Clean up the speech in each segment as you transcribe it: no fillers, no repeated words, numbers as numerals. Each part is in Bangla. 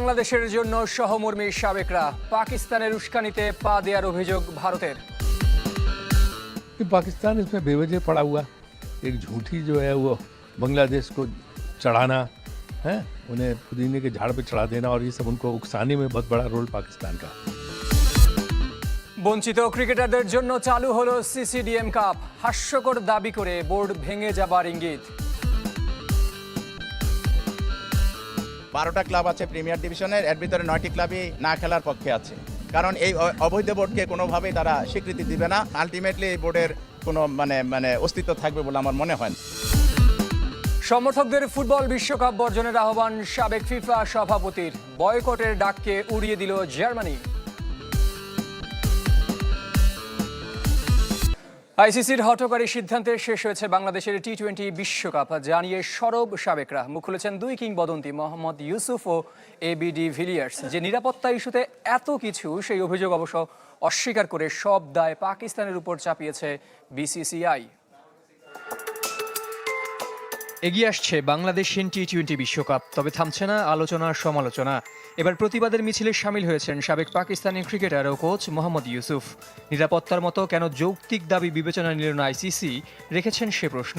বাংলাদেশের জন্য সহমর্মী সাবেকরা পাকিস্তানের উস্কানিতে পা দেওয়ার অভিযোগ ভারতের। पाकिस्तान इसमें बेवजह पड़ा हुआ, एक झूठी जो है वो बांग्लादेश को चढ़ाना है, उन्हें पुदीने के झाड़ पे चढ़ा देना और ये सब उनको उकसाने में बहुत बड़ा रोल पाकिस्तान का। বঞ্চিত ক্রিকেটারদের জন্য চালু হলো সিসিডিএম কাপ, হাস্যকর দাবি করে বোর্ড ভেঙে যাবার ইঙ্গিত। 12টা ক্লাব আছে প্রিমিয়ার ডিভিশনের, এর ভিতরে 9টি ক্লাবই না খেলার পক্ষে আছে, কারণ এই অবৈধ বোর্ডকে কোনোভাবেই তারা স্বীকৃতি দিবে না। আলটিমেটলি এই বোর্ডের কোনো মানে অস্তিত্ব থাকবে বলে আমার মনে হয় না। সমর্থকদের ফুটবল বিশ্বকাপ বর্জনের আহ্বান সাবেক ফিফা সভাপতির, বয়কটের ডাককে উড়িয়ে দিল জার্মানি। আইসিসির হঠকারী সিদ্ধান্তে শেষ হয়েছে বাংলাদেশের টি-20 বিশ্বকাপ, জানিয়ে সরব সাবেকরা। মুখ খুলেছেন দুই কিংবদন্তি মোহাম্মদ ইউসুফ ও এবিডি ভিলিয়ার্স। যে নিরাপত্তা ইস্যুতে এত কিছু, সেই অভিযোগ অবশ্য অস্বীকার করে সব দায় পাকিস্তানের উপর চাপিয়েছে বিসিসিআই। এগিয়ে আসছে বাংলাদেশের টি-20 বিশ্বকাপ, তবে থামছে না আলোচনা সমালোচনা। এবার প্রতিবাদের মিছিলে সামিল হয়েছেন সাবেক পাকিস্তানি ক্রিকেটার ও কোচ মোহাম্মদ ইউসুফ। নিরাপত্তার মতো কেন যৌক্তিক দাবি বিবেচনা নিল না আইসিসি, রেখেছেন সে প্রশ্ন।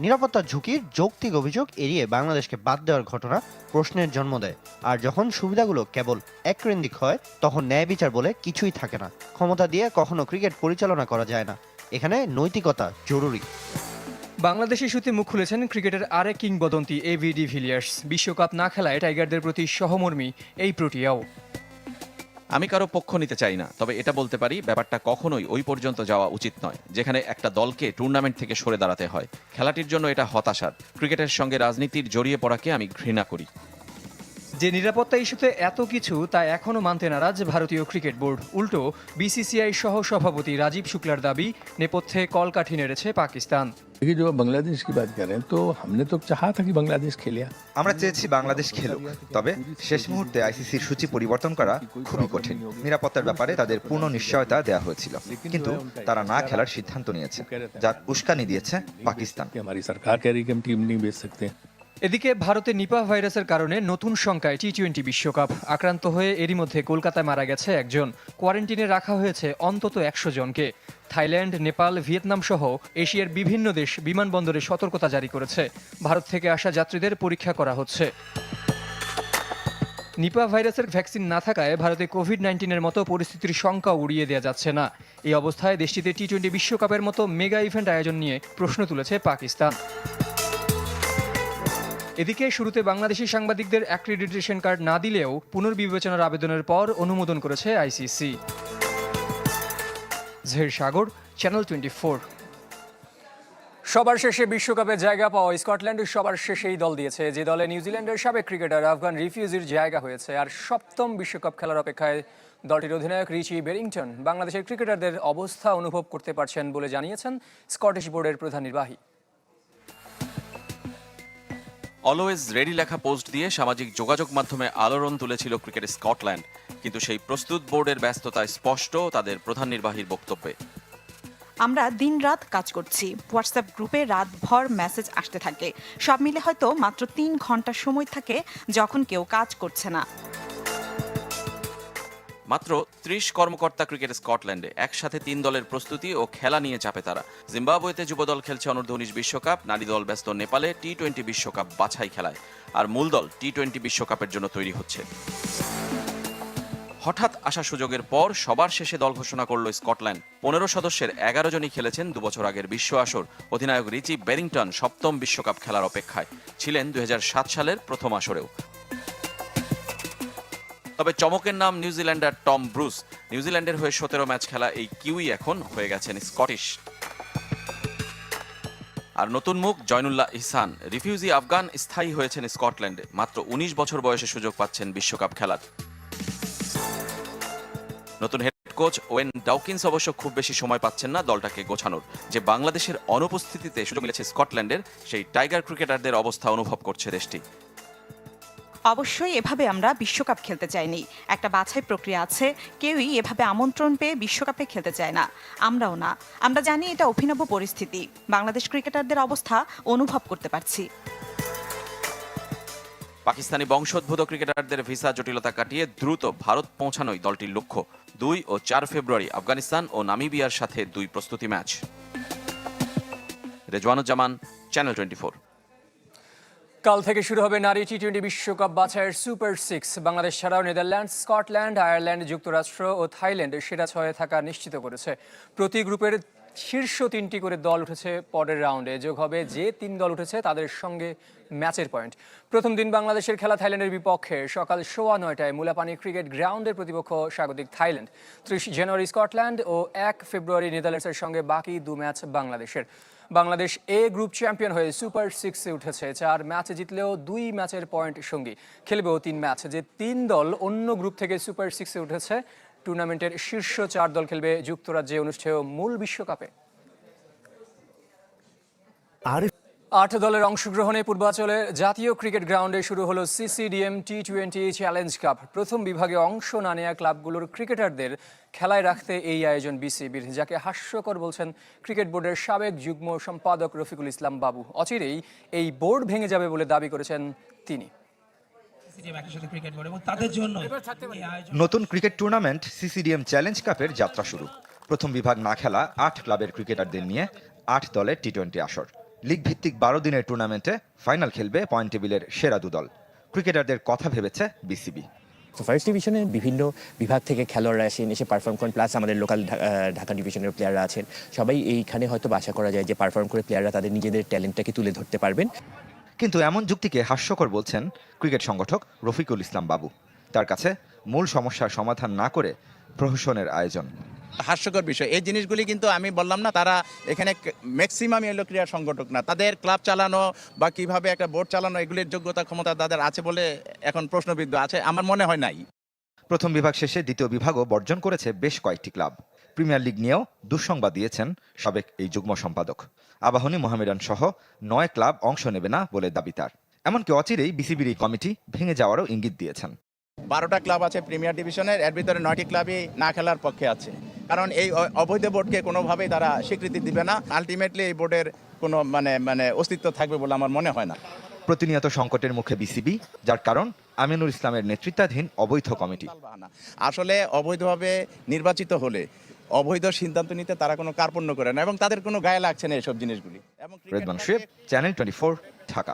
নিরাপত্তার ঝুঁকির যৌক্তিক অভিযোগ এড়িয়ে বাংলাদেশকে বাদ দেওয়ার ঘটনা প্রশ্নের জন্ম দেয়। আর যখন সুবিধাগুলো কেবল এককেন্দ্রিক হয়, তখন ন্যায় বিচার বলে কিছুই থাকে না। ক্ষমতা দিয়ে কখনো ক্রিকেট পরিচালনা করা যায় না, এখানে নৈতিকতা জরুরি। বাংলাদেশ ইস্যুতে মুখ খুলেছেন ক্রিকেটের আরেক কিংবদন্তি এবিডি ভিলিয়ার্স। বিশ্বকাপ না খেলায় টাইগারদের প্রতি সহমর্মী এই প্রোটিয়াও। আমি কারো পক্ষ নিতে চাই না, তবে এটা বলতে পারি ব্যাপারটা কখনোই ওই পর্যন্ত যাওয়া উচিত নয়, যেখানে একটা দলকে টুর্নামেন্ট থেকে সরে দাঁড়াতে হয়। খেলাটির জন্য এটা হতাশার। ক্রিকেটের সঙ্গে রাজনীতির জড়িয়ে পড়াকে আমি ঘৃণা করি। যে নিরাপত্তা ইস্যুতে এত কিছু, তা এখনও মানতে নারাজ ভারতীয় ক্রিকেট বোর্ড। উল্টো বিসিসিআই সহ সভাপতি রাজীব শুক্লার দাবি, নেপথ্যে কলকাঠি নেড়েছে পাকিস্তান। देखिए, जो बांग्लादेश की बात कर रहे हैं, तो हमने तो चाहा था कि बांग्लादेश खेले। আমরা চেয়েছি বাংলাদেশ খেলুক, তবে শেষ মুহূর্তে আইসিসির সূচি পরিবর্তন করা খুবই কঠিন। নিরাপত্তার ব্যাপারে তাদের পূর্ণ নিশ্চয়তা দেওয়া হয়েছিল, কিন্তু তারা না খেলার সিদ্ধান্ত নিয়েছে, যার উস্কানি দিয়েছে পাকিস্তান। हमारी सरकार कह रही कि हम टीम नहीं भेज सकते। এদিকে ভারতে নিপাহ ভাইরাসের কারণে নতুন সংখ্যায় টি-20 বিশ্বকাপ। আক্রান্ত হয়ে এরই মধ্যে কলকাতায় মারা গেছে একজন। কোয়ারেন্টিনে রাখা হয়েছে অন্তত 100 জনকে। থাইল্যান্ড, নেপাল, ভিয়েতনাম সহ এশিয়ার বিভিন্ন দেশ বিমানবন্দরে সতর্কতা জারি করেছে। ভারত থেকে আসা যাত্রীদের পরীক্ষা করা হচ্ছে। নিপাহ ভাইরাসের ভ্যাকসিন না থাকায় ভারতে কোভিড-19-এর মতো পরিস্থিতির শঙ্কা উড়িয়ে দেওয়া যাচ্ছে না। এই অবস্থায় দেশটিতে টি-20 বিশ্বকাপের মতো মেগা ইভেন্ট আয়োজন নিয়ে প্রশ্ন তুলেছে পাকিস্তান। এদিকে শুরুতে বাংলাদেশি সাংবাদিকদের অ্যাক্রিডিটেশন কার্ড না দিলেও পুনর্বিবেচনার আবেদনের পর অনুমোদন করেছে আইসিসি। জহির সাগর, চ্যানেল 24। সবার শেষে বিশ্বকাপে জায়গা পাওয়া স্কটল্যান্ড সবার শেষেই দল দিয়েছে, যে দলে নিউজিল্যান্ডের সাবেক ক্রিকেটার আফগান রিফিউজির জায়গা হয়েছে। আর সপ্তম বিশ্বকাপ খেলার অপেক্ষায় দলটির অধিনায়ক রিচি বেরিংটন বাংলাদেশের ক্রিকেটারদের অবস্থা অনুভব করতে পারছেন বলে জানিয়েছেন স্কটিশ বোর্ডের প্রধান নির্বাহী। অলওয়েজ রেডি লেখা পোস্ট দিয়ে সামাজিক যোগাযোগ মাধ্যমে আলোড়ন তুলেছিল ক্রিকেট স্কটল্যান্ড, কিন্তু সেই প্রস্তুত বোর্ডের ব্যস্ততায় স্পষ্ট তাদের প্রধান নির্বাহীর বক্তব্যে। আমরা দিনরাত কাজ করছি, হোয়াটসঅ্যাপ গ্রুপে রাতভর মেসেজ আসতে থাকে। সব মিলে হয়তো মাত্র 3 ঘন্টা সময় থাকে যখন কেউ কাজ করছে না। মাত্র 30 কর্মকর্তা ক্রিকেট স্কটল্যান্ডে, একসাথে 3 দলের প্রস্তুতি ও খেলা নিয়ে চাপে তারা। জিম্বাবুয়েতে যুবদল খেলছে অনূর্ধ্ব-19 বিশ্বকাপ, নারী দল ব্যস্ত নেপালে টি-20 বিশ্বকাপ বাছাই খেলায়, আর মূল দল টি-20 বিশ্বকাপের জন্য তৈরি হচ্ছে। হঠাৎ আসা সুযোগের পর সবার শেষে দল ঘোষণা করল স্কটল্যান্ড। 15 সদস্যের 11 জনই খেলেছেন 2 বছর আগের বিশ্ব আসর। অধিনায়ক রিচি বেরিংটন সপ্তম বিশ্বকাপ খেলার অপেক্ষায় ছিলেন 2007 সালের প্রথম আসরেও। তবে চমকের নাম নিউজিল্যান্ডার টম ব্রুস। নিউজিল্যান্ডের হয়ে 17 ম্যাচ খেলা এই কিউই এখন হয়ে গেছেন স্কটিশ। আর নতুন মুখ জয়নুল্লাহ ইহসান, রিফিউজি আফগান, স্থায়ী হয়েছেন স্কটল্যান্ডে। মাত্র 19 বছর বয়সে সুযোগ পাচ্ছেন বিশ্বকাপ খেলার। নতুন হেড কোচ ওয়েন ডাউকিন্স অবশ্য খুব বেশি সময় পাচ্ছেন না দলটাকে গোছানোর। যে বাংলাদেশের অনুপস্থিতিতে সুযোগ মিলেছে স্কটল্যান্ডের, সেই টাইগার ক্রিকেটারদের অবস্থা অনুভব করছে দেশটি। অবশ্যই এভাবে আমরা বিশ্বকাপ খেলতে চাইনি, একটা বাছাই প্রক্রিয়া আছে। কেউই এভাবে আমন্ত্রণ পেয়ে বিশ্বকাপে খেলতে চায় না, আমরাও না। আমরা জানি এটা অভিনব পরিস্থিতি, বাংলাদেশ ক্রিকেটারদের অবস্থা অনুভব করতে পারছি। পাকিস্তানি বংশোদ্ভূত ক্রিকেটারদের ভিসা জটিলতা কাটিয়ে দ্রুত ভারত পৌঁছানোই দলটির লক্ষ্য। 2 ও 4 ফেব্রুয়ারি আফগানিস্তান ও নামিবিয়ার সাথে 2 প্রস্তুতি ম্যাচ। রেজওয়ানুজ্জামান, চ্যানেল 24। কাল থেকে শুরু হবে নারী টি-20 বিশ্বকাপ বাছাইয়ের সুপার 6। বাংলাদেশ ছাড়াও নেদারল্যান্ডস, স্কটল্যান্ড, আয়ারল্যান্ড, যুক্তরাষ্ট্র ও থাইল্যান্ড সেরা 6-এ থাকা নিশ্চিত করেছে। প্রতি গ্রুপের শীর্ষ 3টি করে দল উঠেছে পরের রাউন্ডে। যোগ হবে যে 3 দল উঠেছে তাদের সঙ্গে ম্যাচের পয়েন্ট। প্রথম দিন বাংলাদেশের খেলা থাইল্যান্ডের বিপক্ষে সকাল 9:15টায় মুলাপানি ক্রিকেট গ্রাউন্ডের প্রতিপক্ষ স্বাগতিক থাইল্যান্ড। 30 জানুয়ারি স্কটল্যান্ড ও 1 ফেব্রুয়ারি নেদারল্যান্ডসের সঙ্গে বাকি 2 ম্যাচ বাংলাদেশের। বাংলাদেশ এ গ্রুপ চ্যাম্পিয়ন হয়ে সুপার 6-এ উঠেছে। 4 ম্যাচ জিতলেও 2 ম্যাচের পয়েন্ট সঙ্গী, খেলবেও 3 ম্যাচ। যে 3 দল অন্য গ্রুপ থেকে সুপার 6-এ উঠেছে, টুর্নামেন্টের শীর্ষ 4 দল খেলবে যুক্তরাজ্যে অনুষ্ঠেয় মূল বিশ্বকাপে। 8 দলের অংশগ্রহণে পূর্বাঞ্চলের জাতীয় ক্রিকেট গ্রাউন্ডে শুরু হলো সিসিডিএম টি-20 চ্যালেঞ্জ কাপ। প্রথম বিভাগে অংশ না নেওয়া ক্লাবগুলোর ক্রিকেটারদের খেলায় রাখতে এই আয়োজন বিসিবির, যাকে হাস্যকর বলছেন ক্রিকেট বোর্ডের সাবেক যুগ্ম সম্পাদক রফিকুল ইসলাম বাবু। অচিরেই এই বোর্ড ভেঙে যাবে বলে দাবি করেছেন তিনি। নতুন ক্রিকেট টুর্নামেন্ট সিসিডিএম চ্যালেঞ্জ কাপের যাত্রা শুরু। প্রথম বিভাগ না খেলা 8 ক্লাবের ক্রিকেটারদের নিয়ে 8 দলের টি-20 আসর। লিগ ভিত্তিক 12 দিনের টুর্নামেন্টে ফাইনাল খেলবে পয়েন্ট টেবিলের সেরা 2 দল। ক্রিকেটারদের কথা ভেবেছে বিসিবি। তো ফার্স্ট ডিভিশনে বিভিন্ন বিভাগ থেকে খেলোয়াড়রা আসেন, এসে পারফর্ম করেন, প্লাস আমাদের লোকাল ঢাকা ডিভিশনের প্লেয়াররা আছেন। সবাই এইখানে হয়তো আশা করা যায় যে পারফর্ম করে প্লেয়াররা তাদের নিজেদের ট্যালেন্টটাকে তুলে ধরতে পারবেন। কিন্তু এমন যুক্তিকে হাস্যকর বলছেন ক্রিকেট সংগঠক রফিকুল ইসলাম বাবু। তার কাছে মূল সমস্যার সমাধান না করে প্রহসনের আয়োজন। হাস্যকর বিষয় এই জিনিসগুলি, কিন্তু আমি বললাম না, তারা এখানে ম্যাক্সিমাম এলো ক্রীড়া সংগঠক না। তাদের ক্লাব চালানো বা কিভাবে একটা বোর্ড চালানো, এগুলির যোগ্যতা ক্ষমতা তাদের আছে বলে এখন প্রশ্নবিদ্ধ আছে, আমার মনে হয় নাই। প্রথম বিভাগ শেষে দ্বিতীয় বিভাগও বর্জন করেছে বেশ কয়েকটি ক্লাব। প্রিমিয়ার লিগ নিয়েও দুঃসংবাদ দিয়েছেন সাবেক এই যুগ্ম সম্পাদক। আবাহনী, মোহামেডান সহ 9 ক্লাব অংশ নেবে না বলে দাবি তার। এমনকি অচিরেই বিসিবির এই কমিটি ভেঙে যাওয়ারও ইঙ্গিত দিয়েছেন। 12টা ক্লাব আছে প্রিমিয়ার ডিভিশনের, এর ভিতরে 9টি ক্লাবই না খেলার পক্ষে আছে। কারণ এই অবৈধ বোর্ডকে কোনোভাবেই তারা স্বীকৃতি দিবে না। আলটিমেটলি এই বোর্ডের কোনো মানে অস্তিত্ব থাকবে বলে আমার মনে হয় না। প্রতিনিয়ত সংকটের মুখে বিসিবি, যার কারণ আমিনুল ইসলামের নেতৃত্বাধীন অবৈধ কমিটি। আসলে অবৈধভাবে নির্বাচিত হলে অবৈধ সিদ্ধান্ত নিতে তারা কোনো কার্পণ্য করে না এবং তাদের কোনো গায়ে লাগছে না এসব জিনিসগুলি। রেদওয়ান শোয়েব, চ্যানেল 24, ঢাকা।